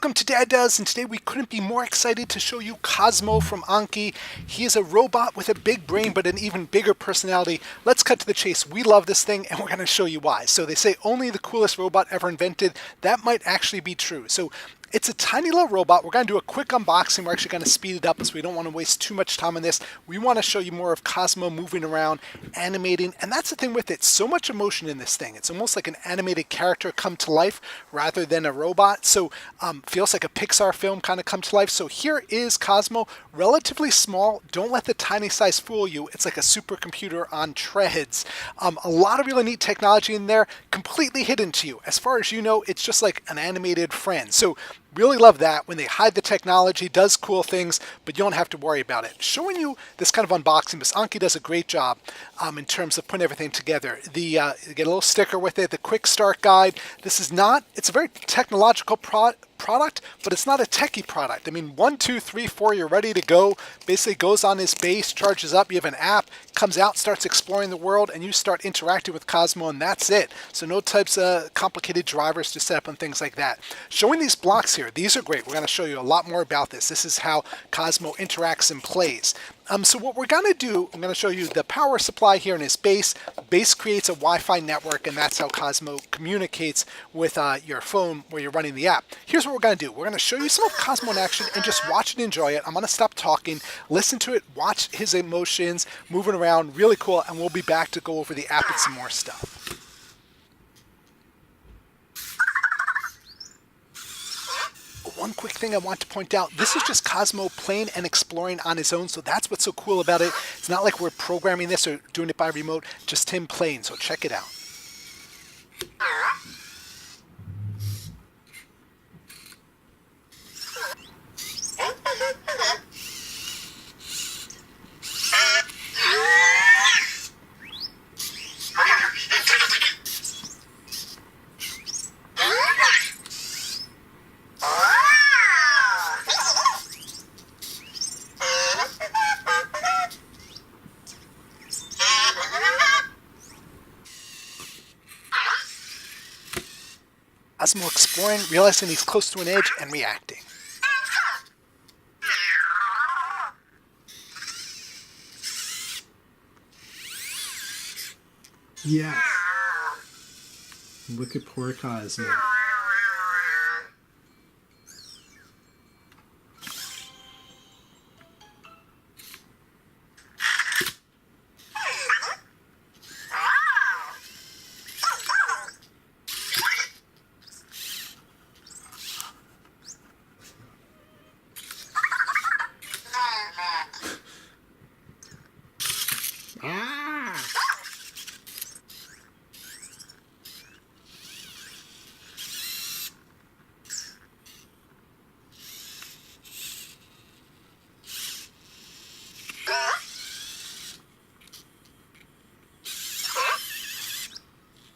Welcome to Dad Does, and today we couldn't be more excited to show you Cozmo from Anki. He is a robot with a big brain but an even bigger personality. Let's cut to the chase. We love this thing and we're going to show you why. So they say only the coolest robot ever invented. That might actually be true. So it's a tiny little robot. We're going to do a quick unboxing. We're actually going to speed it up as we don't want to waste too much time on this. We want to show you more of Cozmo moving around, animating, and that's the thing with it. So much emotion in this thing. It's almost like an animated character come to life rather than a robot. So feels like a Pixar film kind of come to life. So here is Cozmo, relatively small. Don't let the tiny size fool you. It's like a supercomputer on treads. A lot of really neat technology in there, completely hidden to you. As far as you know, it's just like an animated friend. So really love that when they hide the technology, does cool things, but you don't have to worry about it. Showing you this kind of unboxing, Miss Anki does a great job in terms of putting everything together. You get a little sticker with it, the quick start guide. This is not, it's a very technological product, but it's not a techie product. I mean, 1, 2, 3, 4, you're ready to go. Basically goes on his base, charges up, you have an app, comes out, starts exploring the world, and you start interacting with Cozmo, and that's it. So no types of complicated drivers to set up and things like that. Showing these blocks here, these are great. We're going to show you a lot more about this. This is how Cozmo interacts and plays. So what we're going to do, I'm going to show you the power supply here in his base. Base creates a Wi-Fi network, and that's how Cozmo communicates with your phone where you're running the app. Here's what we're going to do. We're going to show you some of Cozmo in action and just watch and enjoy it. I'm going to stop talking, listen to it, watch his emotions, moving around, really cool, and we'll be back to go over the app and some more stuff. One quick thing I want to point out, this is just Cozmo playing and exploring on his own, so that's what's so cool about it. It's not like we're programming this or doing it by remote, just him playing, so check it out. Cozmo exploring, realizing he's close to an edge, and reacting. Yes. Look at poor Cozmo. Ah!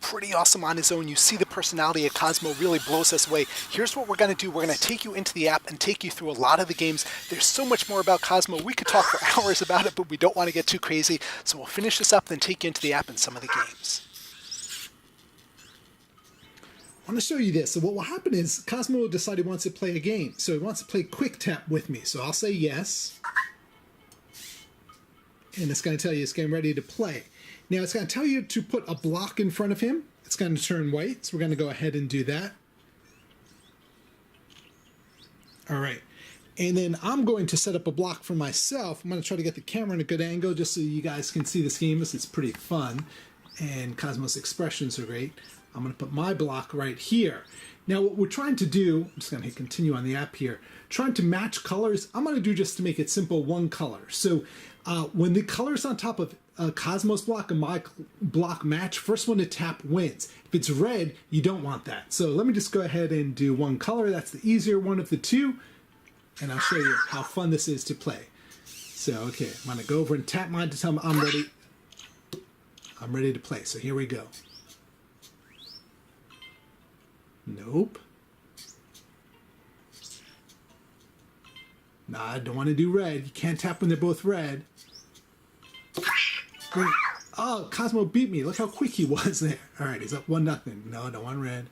Pretty awesome on his own. You see the personality of Cozmo really blows us away. Here's what we're going to do. We're going to take you into the app and take you through a lot of the games. There's so much more about Cozmo. We could talk for hours about it, but we don't want to get too crazy. So we'll finish this up, then take you into the app and some of the games. I want to show you this. So what will happen is Cozmo will decide he wants to play a game. So he wants to play quick tap with me. So I'll say yes. And it's going to tell you it's getting ready to play. Now it's going to tell you to put a block in front of him. It's going to turn white. So we're going to go ahead and do that. All right. And then I'm going to set up a block for myself. I'm going to try to get the camera in a good angle just so you guys can see this game. This is pretty fun. And Cozmo's expressions are great. I'm going to put my block right here. Now what we're trying to do, I'm just going to hit continue on the app here, trying to match colors. I'm going to do, just to make it simple, one color. So when the colors on top of Cozmo's block and my block match, first one to tap wins. If it's red, you don't want that. So let me just go ahead and do one color. That's the easier one of the two. And I'll show you how fun this is to play. So, okay, I'm going to go over and tap mine to tell me I'm ready. I'm ready to play. So here we go. Nope. Nah, I don't want to do red. You can't tap when they're both red. Great. Oh, Cozmo beat me. Look how quick he was there. All right, he's up 1-0. No, don't want red.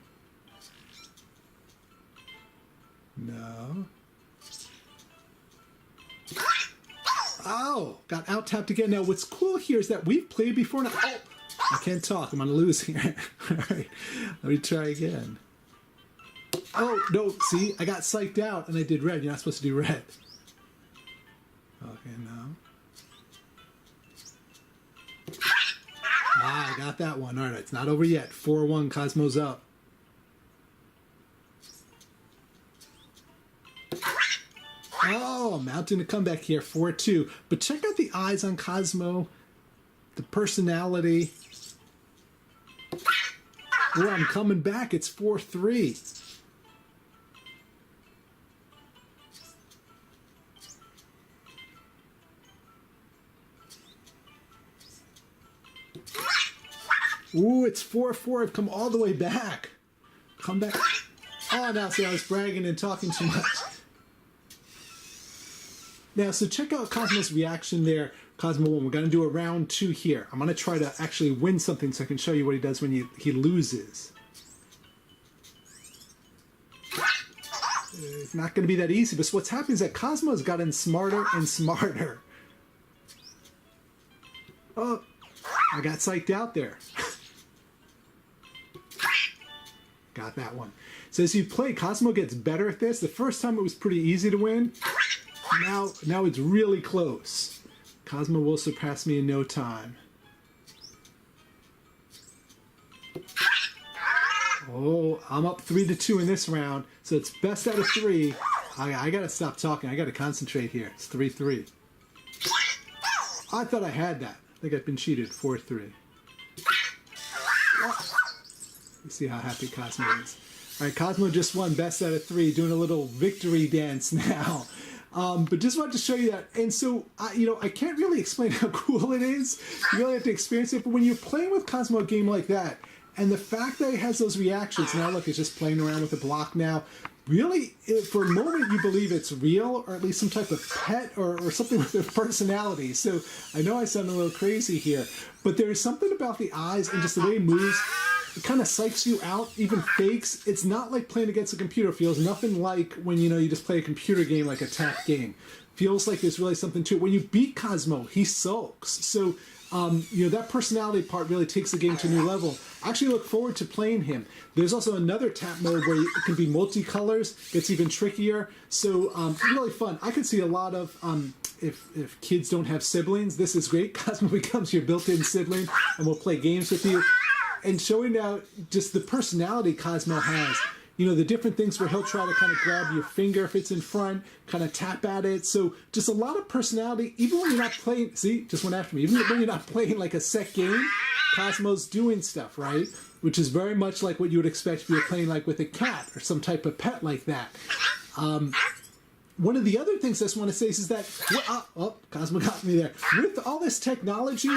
No. Oh, got out tapped again. Now, what's cool here is that we've played before. Now, oh, I can't talk. I'm going to lose here. All right, let me try again. Oh, no, see, I got psyched out and I did red. You're not supposed to do red. Okay, no. Ah, I got that one. All right, it's not over yet. 4-1, Cosmo's up. Oh, mounting a comeback here, 4-2. But check out the eyes on Cosmo, the personality. Oh, I'm coming back. It's 4-3. Ooh, it's 4-4. I've come all the way back. Come back. Oh, now see, I was bragging and talking too much. Now, so check out Cosmo's reaction there. Cosmo 1, we're going to do a round 2 here. I'm going to try to actually win something so I can show you what he does when he loses. It's not going to be that easy, but what's happening is that Cosmo's gotten smarter and smarter. Oh, I got psyched out there. Got that one. So as you play, Cosmo gets better at this. The first time it was pretty easy to win. Now it's really close. Cosmo will surpass me in no time. Oh, I'm up 3-2 in this round, so it's best out of 3. I gotta stop talking. I gotta concentrate here. It's 3-3. I thought I had that. I think I've been cheated. 4-3. Let's see how happy Cosmo is. All right, Cosmo just won best out of 3, doing a little victory dance now. But just wanted to show you that. And so, I can't really explain how cool it is. You really have to experience it. But when you're playing with Cosmo a game like that, and the fact that it has those reactions, now look, it's just playing around with the block now. Really, for a moment, you believe it's real, or at least some type of pet or something with a personality. So I know I sound a little crazy here, but there's something about the eyes and just the way it moves. It kind of psychs you out, even fakes. It's not like playing against a computer. It feels nothing like when, you just play a computer game like a tap game. Feels like there's really something to it. When you beat Cosmo, he sulks. So, that personality part really takes the game to a new level. I actually look forward to playing him. There's also another tap mode where it can be multicolors. It's even trickier. So, really fun. I could see a lot of... If kids don't have siblings, this is great. Cosmo becomes your built-in sibling, and we'll play games with you. And showing out just the personality Cosmo has. The different things where he'll try to kind of grab your finger if it's in front, kind of tap at it. So just a lot of personality, even when you're not playing, see, just went after me. Even when you're not playing like a set game, Cosmo's doing stuff, right? Which is very much like what you would expect if you were playing like with a cat or some type of pet like that. One of the other things I just want to say is that, Cosmo got me there. With all this technology,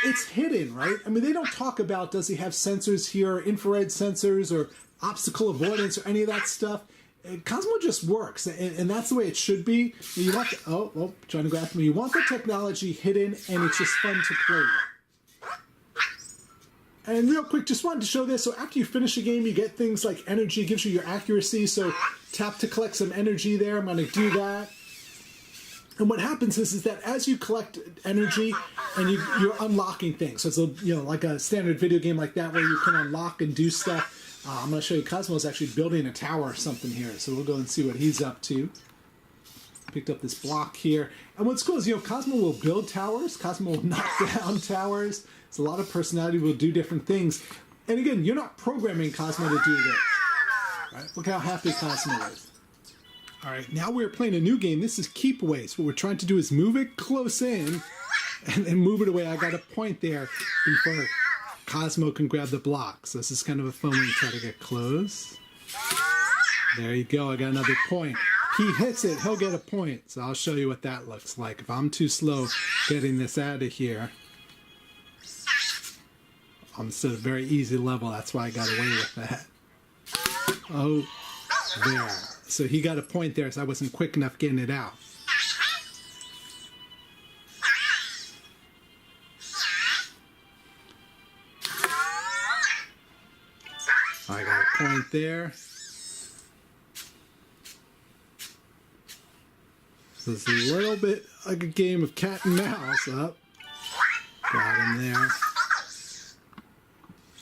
it's hidden, right? I mean, they don't talk about, does he have sensors here, infrared sensors, or obstacle avoidance, or any of that stuff. Cosmo just works, and that's the way it should be. You want trying to go after me. You want the technology hidden, and it's just fun to play with. And real quick, just wanted to show this. So after you finish a game, you get things like energy. It gives you your accuracy. So tap to collect some energy there. I'm going to do that. And what happens is that as you collect energy and you're unlocking things. So it's like a standard video game like that where you can unlock and do stuff. I'm going to show you Cosmo's actually building a tower or something here. So we'll go and see what he's up to. Picked up this block here. And what's cool is, Cosmo will build towers. Cosmo will knock down towers. It's a lot of personality, will do different things. And again, you're not programming Cosmo to do this. Right? Look how happy Cosmo is. All right, now we're playing a new game. This is Keep Away. So what we're trying to do is move it close in and then move it away. I got a point there before Cosmo can grab the block. So this is kind of a fun when you try to get close. There you go. I got another point. He hits it, he'll get a point. So I'll show you what that looks like. If I'm too slow getting this out of here. I'm still a very easy level. That's why I got away with that. Oh, there. So he got a point there, so I wasn't quick enough getting it out. I got a point there. So it's a little bit like a game of cat and mouse. Up. Got him there.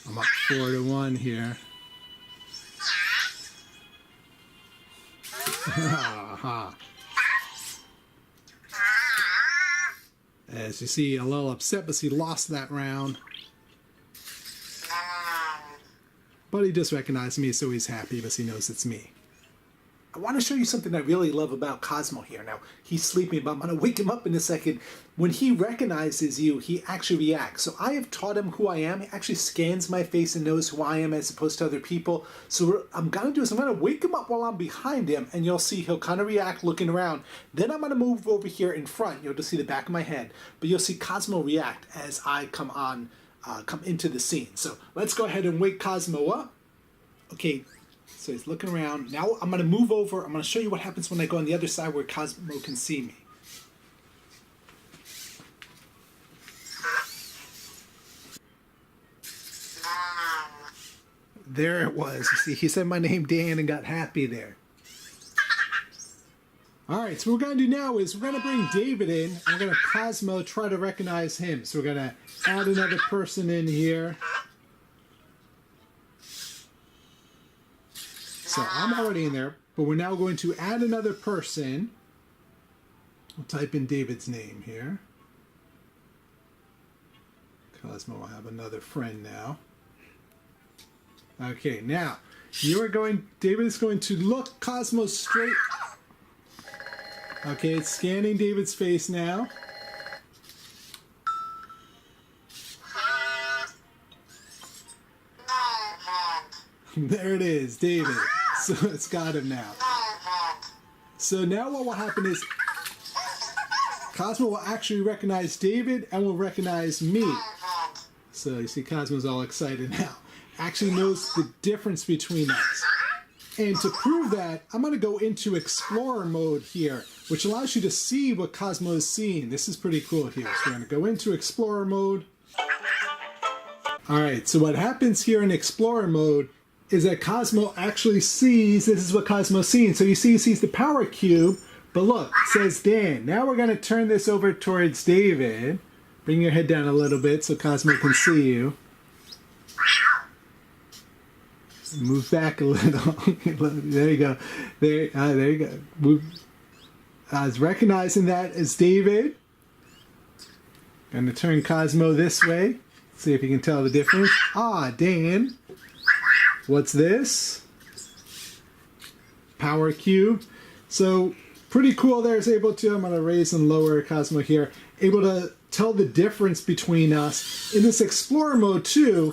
I'm up 4-1 here. As you see, a little upset because he lost that round. But he just recognized me, so he's happy because he knows it's me. I want to show you something I really love about Cozmo here. Now, he's sleeping, but I'm going to wake him up in a second. When he recognizes you, he actually reacts. So I have taught him who I am. He actually scans my face and knows who I am as opposed to other people. So what I'm going to do is I'm going to wake him up while I'm behind him, and you'll see he'll kind of react looking around. Then I'm going to move over here in front. You'll just see the back of my head. But you'll see Cozmo react as I come into the scene. So let's go ahead and wake Cozmo up. Okay. So he's looking around. Now I'm going to move over. I'm going to show you what happens when I go on the other side where Cozmo can see me. There it was. You see, he said my name Dan and got happy there. All right, so what we're going to do now is we're going to bring David in. And we're going to Cozmo try to recognize him. So we're going to add another person in here. So I'm already in there, but we're now going to add another person. We'll type in David's name here. Cozmo will have another friend now. Okay, now David is going to look Cozmo straight. Okay, it's scanning David's face now. There it is, David. So it's got him now. So now what will happen is Cozmo will actually recognize David and will recognize me. So you see Cozmo's all excited now. Actually knows the difference between us. And to prove that, I'm going to go into Explorer mode here, which allows you to see what Cozmo is seeing. This is pretty cool here. So we're going to go into Explorer mode. Alright, so what happens here in Explorer mode is that Cozmo actually sees, this is what Cozmo's seeing. So you see he sees the power cube, but look, it says Dan. Now we're going to turn this over towards David. Bring your head down a little bit so Cozmo can see you. Move back a little. There you go. There you go. Move. I was recognizing that as David. Going to turn Cozmo this way. See if you can tell the difference. Ah, Dan. What's this? Power cube. So pretty cool there. Is able to, I'm going to raise and lower Cozmo here. Able to tell the difference between us. In this Explorer mode too,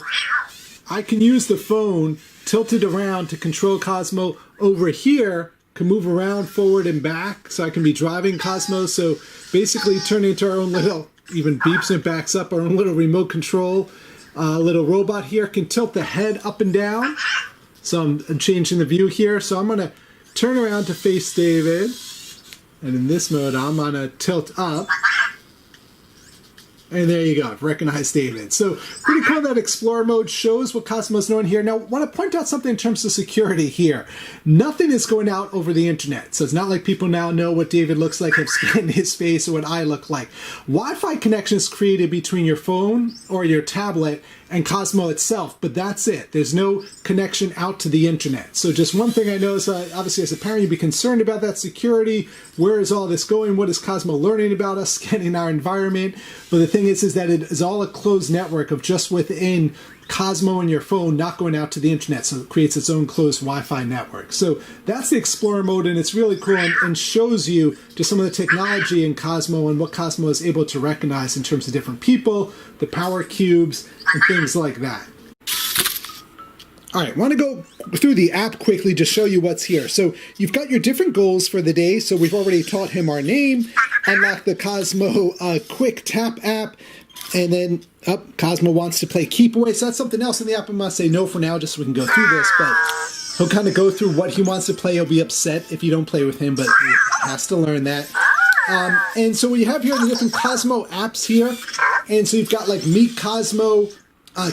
I can use the phone tilted around to control Cozmo. Over here, can move around forward and back. So I can be driving Cozmo. So basically turn into our own little, even beeps and backs up, our own little remote control. Little robot here can tilt the head up and down. So I'm changing the view here. So I'm going to turn around to face David. And in this mode, I'm going to tilt up. And there you go, recognize David. So pretty cool that Explorer mode shows what Cozmo's knowing here. Now, I want to point out something in terms of security here. Nothing is going out over the internet. So it's not like people now know what David looks like, have scanned his face, or what I look like. Wi-Fi connection is created between your phone or your tablet and Cozmo itself, but that's it. There's no connection out to the internet. So just one thing I know is, obviously as a parent, you'd be concerned about that security. Where is all this going? What is Cozmo learning about us, scanning our environment? But the thing is that it is all a closed network of just within Cozmo and your phone, not going out to the internet. So it creates its own closed Wi-Fi network. So that's the Explorer mode, and it's really cool and shows you just some of the technology in Cozmo and what Cozmo is able to recognize in terms of different people, the power cubes, and things like that. All right, I want to go through the app quickly to show you what's here. So you've got your different goals for the day. So we've already taught him our name, unlock the Cozmo quick tap app, and then Cozmo wants to play keep away. So that's something else in the app. I must say no for now, just so we can go through this. But he'll kind of go through what he wants to play. He'll be upset if you don't play with him, but he has to learn that. And so what you have here are the different Cozmo apps here. And so you've got like Meet Cozmo,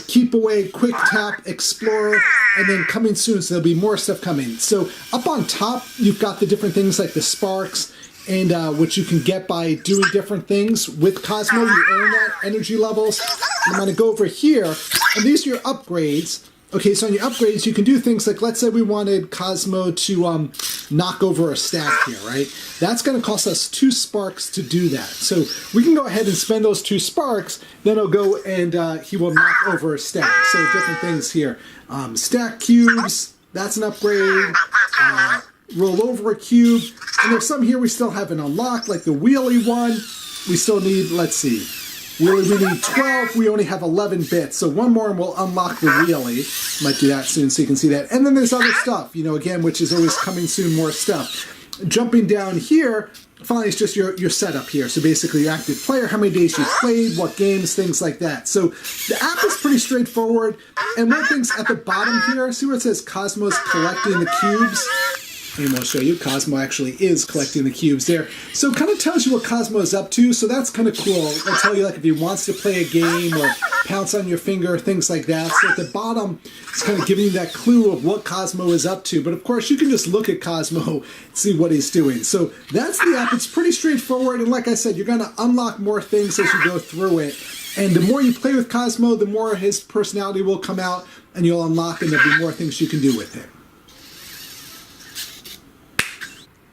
Keep Away, Quick Tap, Explorer, and then coming soon, so there'll be more stuff coming. So up on top, you've got the different things like the sparks and which you can get by doing different things with Cozmo. You earn that energy levels. I'm going to go over here, and these are your upgrades. Okay, so on your upgrades, you can do things like, let's say we wanted Cozmo to knock over a stack here, right? That's going to cost us 2 sparks to do that. So we can go ahead and spend those 2 sparks, then he'll go and he will knock over a stack. So different things here. Stack cubes, that's an upgrade. Roll over a cube. And there's some here we still haven't unlocked, like the wheelie one. We still need, let's see. We need 12, we only have 11 bits, so one more and we'll unlock the wheelie. Might do that soon so you can see that. And then there's other stuff, you know, again, which is always coming soon, more stuff. Jumping down here, finally it's just your setup here. So basically your active player, how many days you played, what games, things like that. So the app is pretty straightforward. And one thing's at the bottom here, see where it says Cosmo's collecting the cubes? And we'll show you, Cozmo actually is collecting the cubes there. So it kind of tells you what Cozmo is up to, so that's kind of cool. It'll tell you like if he wants to play a game or pounce on your finger, things like that. So at the bottom, it's kind of giving you that clue of what Cozmo is up to. But of course, you can just look at Cozmo and see what he's doing. So that's the app. It's pretty straightforward. And like I said, you're going to unlock more things as you go through it. And the more you play with Cozmo, the more his personality will come out and you'll unlock and there'll be more things you can do with him.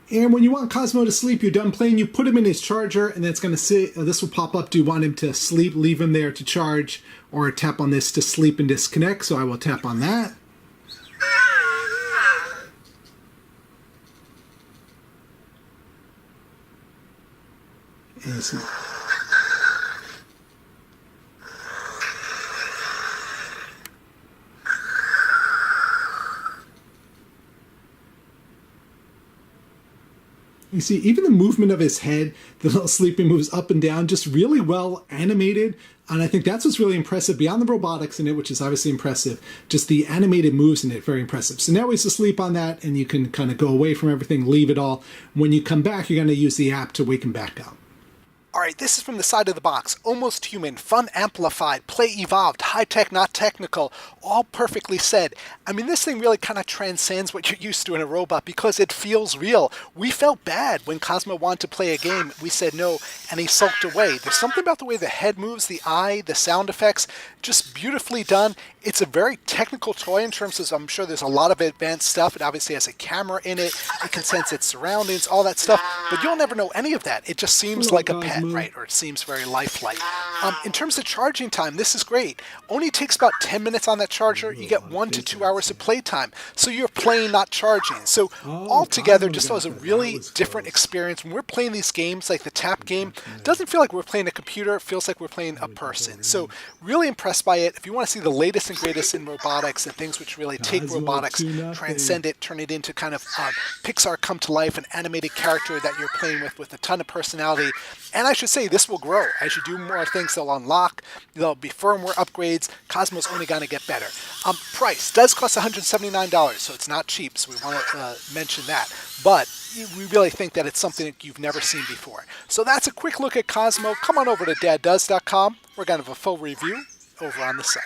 And when you want Cozmo to sleep, you're done playing, you put him in his charger, and then it's going to say, this will pop up, do you want him to sleep, leave him there to charge, or tap on this to sleep and disconnect, so I will tap on that. And so, you see, even the movement of his head, the little sleeping moves up and down, just really well animated. And I think that's what's really impressive beyond the robotics in it, which is obviously impressive. Just the animated moves in it, very impressive. So now he's asleep on that, and you can kind of go away from everything, leave it all. When you come back, you're going to use the app to wake him back up. All right, this is from the side of the box. Almost human, fun amplified, play evolved, high tech, not technical, all perfectly said. I mean, this thing really kind of transcends what you're used to in a robot because it feels real. We felt bad when Cozmo wanted to play a game. We said no, and he sulked away. There's something about the way the head moves, the eye, the sound effects, just beautifully done. It's a very technical toy in terms of, I'm sure there's a lot of advanced stuff. It obviously has a camera in it. It can sense its surroundings, all that stuff. But you'll never know any of that. It just seems like a pet, right? Or it seems very lifelike. In terms of charging time, this is great. Only takes about 10 minutes on that charger. You get 1 to 2 hours of playtime. So you're playing, not charging. So altogether, just was a really different experience. When we're playing these games, like the tap game, it doesn't feel like we're playing a computer. It feels like we're playing a person. So really impressed by it. If you want to see the latest and greatest in robotics and things which really take robotics, transcend it, turn it into kind of Pixar come to life, an animated character that you're playing with a ton of personality. And I should say, this will grow. As you do more things, they'll unlock. There'll be firmware upgrades. Cozmo's only going to get better. Price does cost $179, so it's not cheap. So we want to mention that. But we really think that it's something that you've never seen before. So that's a quick look at Cozmo. Come on over to daddoes.com. We're going to have a full review over on the site.